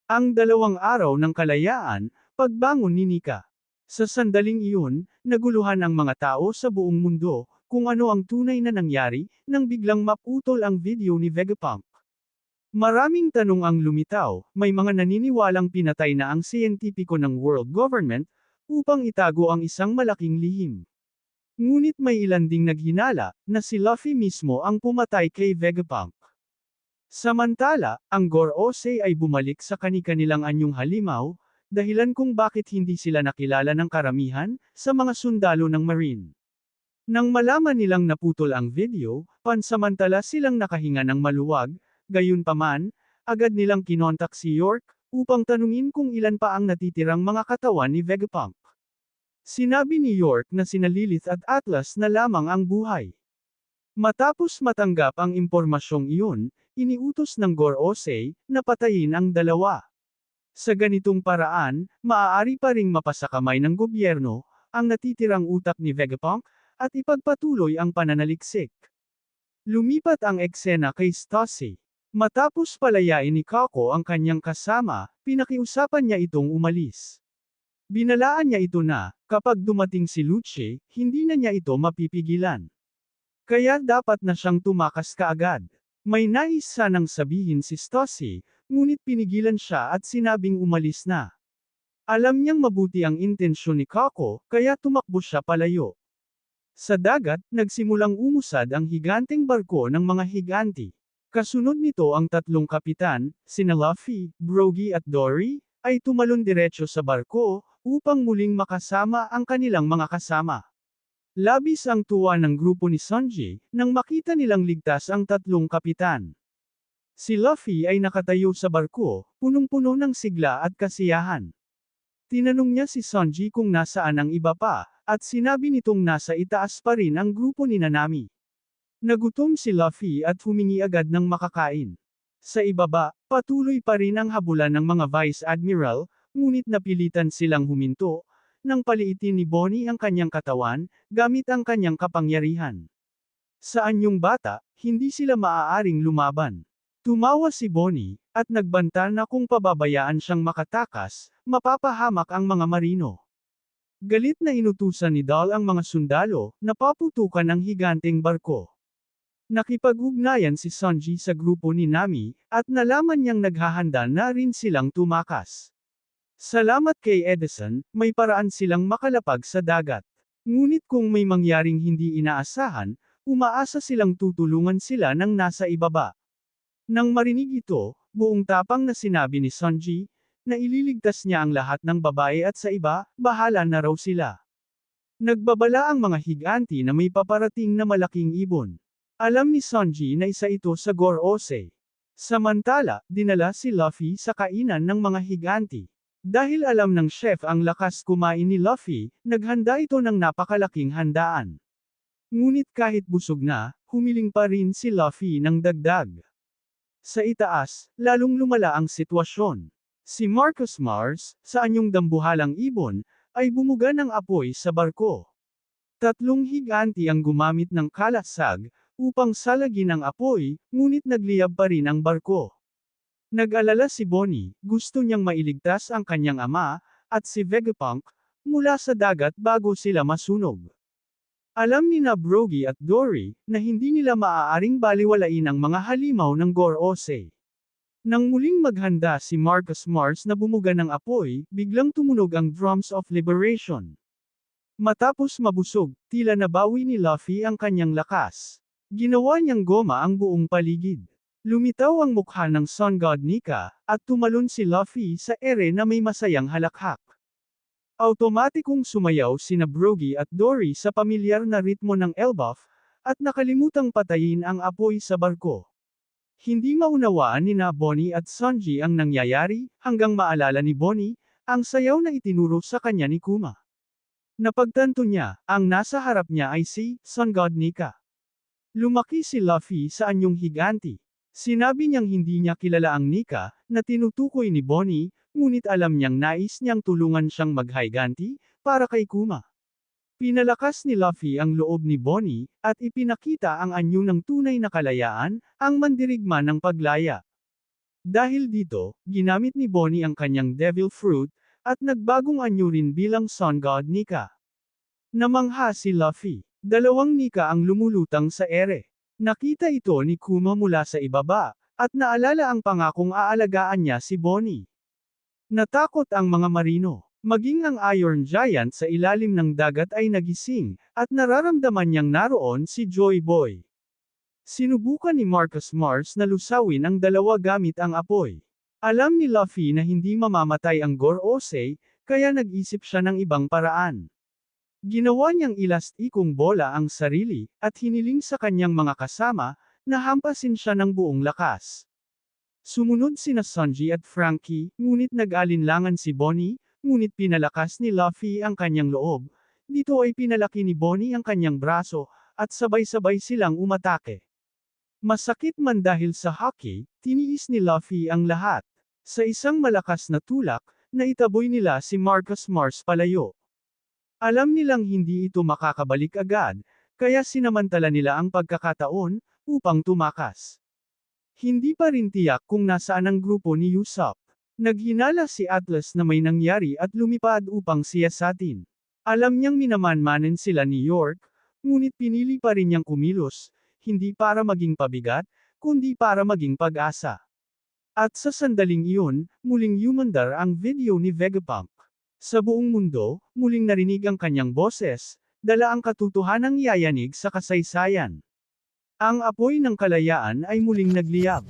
Ang 2 araw ng kalayaan, pagbangon ni Nika. Sa sandaling iyon, naguluhan ang mga tao sa buong mundo, kung ano ang tunay na nangyari, nang biglang maputol ang video ni Vegapunk. Maraming tanong ang lumitaw, may mga naniniwalang pinatay na ang siyentipiko ng world government, upang itago ang isang malaking lihim. Ngunit may ilan ding naghinala, na si Luffy mismo ang pumatay kay Vegapunk. Samantala, ang Gorosei ay bumalik sa kani-kanilang anyong halimaw, dahilan kung bakit hindi sila nakilala ng karamihan, sa mga sundalo ng Marine. Nang malaman nilang naputol ang video, pansamantala silang nakahinga ng maluwag, gayunpaman, agad nilang kinontak si York, upang tanungin kung ilan pa ang natitirang mga katawan ni Vegapunk. Sinabi ni York na sina Lilith at Atlas na lamang ang buhay. Matapos matanggap ang impormasyong iyon, iniutos ng Gorosei, na patayin ang dalawa. Sa ganitong paraan, maaari pa ring mapasakamay ng gobyerno, ang natitirang utak ni Vegapunk, at ipagpatuloy ang pananaliksik. Lumipat ang eksena kay Stacy. Matapos palayain ni Kako ang kanyang kasama, pinakiusapan niya itong umalis. Binalaan niya ito na, kapag dumating si Lucci, hindi na niya ito mapipigilan. Kaya dapat na siyang tumakas kaagad. May nais sanang sabihin si Stacy, ngunit pinigilan siya at sinabing umalis na. Alam niyang mabuti ang intensyon ni Kako, kaya tumakbo siya palayo. Sa dagat, nagsimulang umusad ang higanteng barko ng mga higanti. Kasunod nito ang 3 kapitan, sina Luffy, Brogy at Dory, ay tumalon diretso sa barko, upang muling makasama ang kanilang mga kasama. Labis ang tuwa ng grupo ni Sanji, nang makita nilang ligtas ang 3 kapitan. Si Luffy ay nakatayo sa barko, punong-puno ng sigla at kasiyahan. Tinanong niya si Sanji kung nasaan ang iba pa, at sinabi nitong nasa itaas pa rin ang grupo ni Nanami. Nagutom si Luffy at humingi agad ng makakain. Sa ibaba, patuloy pa rin ang habulan ng mga Vice Admiral, ngunit napilitan silang huminto, nang paliitin ni Bonnie ang kanyang katawan, gamit ang kanyang kapangyarihan. Sa anyong bata, hindi sila maaaring lumaban. Tumawa si Bonnie, at nagbanta na kung pababayaan siyang makatakas, mapapahamak ang mga marino. Galit na inutusan ni Dal ang mga sundalo, na paputukan ang higanteng barko. Nakipag-ugnayan si Sanji sa grupo ni Nami, at nalaman niyang naghahanda na rin silang tumakas. Salamat kay Edison, may paraan silang makalapag sa dagat. Ngunit kung may mangyaring hindi inaasahan, umaasa silang tutulungan sila ng nasa ibaba. Nang marinig ito, buong tapang na sinabi ni Sanji, na ililigtas niya ang lahat ng babae at sa iba, bahala na raw sila. Nagbabala ang mga higanti na may paparating na malaking ibon. Alam ni Sanji na isa ito sa Gorosei. Samantala, dinala si Luffy sa kainan ng mga higanti. Dahil alam ng chef ang lakas kumain ni Luffy, naghanda ito ng napakalaking handaan. Ngunit kahit busog na, humiling pa rin si Luffy ng dagdag. Sa itaas, lalong lumala ang sitwasyon. Si Marcus Mars, sa anyong dambuhalang ibon, ay bumuga ng apoy sa barko. 3 higanti ang gumamit ng kalasag, upang salagin ang apoy, ngunit nagliyab pa rin ang barko. Nag-alala si Bonnie, gusto niyang mailigtas ang kanyang ama, at si Vegapunk, mula sa dagat bago sila masunog. Alam ni na Brogy at Dory, na hindi nila maaaring baliwalain ang mga halimaw ng Gorosei. Nang muling maghanda si Marcus Mars na bumuga ng apoy, biglang tumunog ang Drums of Liberation. Matapos mabusog, tila nabawi ni Luffy ang kanyang lakas. Ginawa niyang goma ang buong paligid. Lumitaw ang mukha ng Sun God Nika, at tumalon si Luffy sa ere na may masayang halakhak. Automatikong sumayaw sina Brogy at Dory sa pamilyar na ritmo ng Elbaf, at nakalimutang patayin ang apoy sa barko. Hindi maunawaan ni na Bonnie at Sanji ang nangyayari, hanggang maalala ni Bonnie, ang sayaw na itinuro sa kanya ni Kuma. Napagtanto niya, ang nasa harap niya ay si Sun God Nika. Lumaki si Luffy sa anyong higanti. Sinabi niyang hindi niya kilala ang Nika, na tinutukoy ni Bonnie, ngunit alam niyang nais niyang tulungan siyang maghiganti, para kay Kuma. Pinalakas ni Luffy ang loob ni Bonnie, at ipinakita ang anyo ng tunay na kalayaan, ang mandirigma ng paglaya. Dahil dito, ginamit ni Bonnie ang kanyang devil fruit, at nagbagong anyo rin bilang sun god Nika. Namangha si Luffy. Dalawang Nika ang lumulutang sa ere. Nakita ito ni Kuma mula sa ibaba, at naalala ang pangakong aalagaan niya si Bonnie. Natakot ang mga marino. Maging ang Iron Giant sa ilalim ng dagat ay nagising, at nararamdaman niyang naroon si Joy Boy. Sinubukan ni Marcus Mars na lusawin ang dalawa gamit ang apoy. Alam ni Luffy na hindi mamamatay ang Gorosei, kaya nag-isip siya ng ibang paraan. Ginawa niyang ilastikong bola ang sarili, at hiniling sa kanyang mga kasama, na hampasin siya ng buong lakas. Sumunod sina Sanji at Frankie, ngunit nag-alinlangan si Bonnie, ngunit pinalakas ni Luffy ang kanyang loob. Dito ay pinalaki ni Bonnie ang kanyang braso, at sabay-sabay silang umatake. Masakit man dahil sa hockey, tiniis ni Luffy ang lahat. Sa isang malakas na tulak, naitaboy nila si Marcus Mars palayo. Alam nilang hindi ito makakabalik agad, kaya sinamantala nila ang pagkakataon, upang tumakas. Hindi pa rin tiyak kung nasaan ang grupo ni Usopp. Naghinala si Atlas na may nangyari at lumipad upang siyasatin. Alam niyang minamanmanen sila ni York, ngunit pinili pa rin niyang kumilos, hindi para maging pabigat, kundi para maging pag-asa. At sa sandaling iyon, muling humandar ang video ni Vegapunk. Sa buong mundo, muling narinig ang kanyang boses, dala ang katotohanang yayanig sa kasaysayan. Ang apoy ng kalayaan ay muling nagliyab.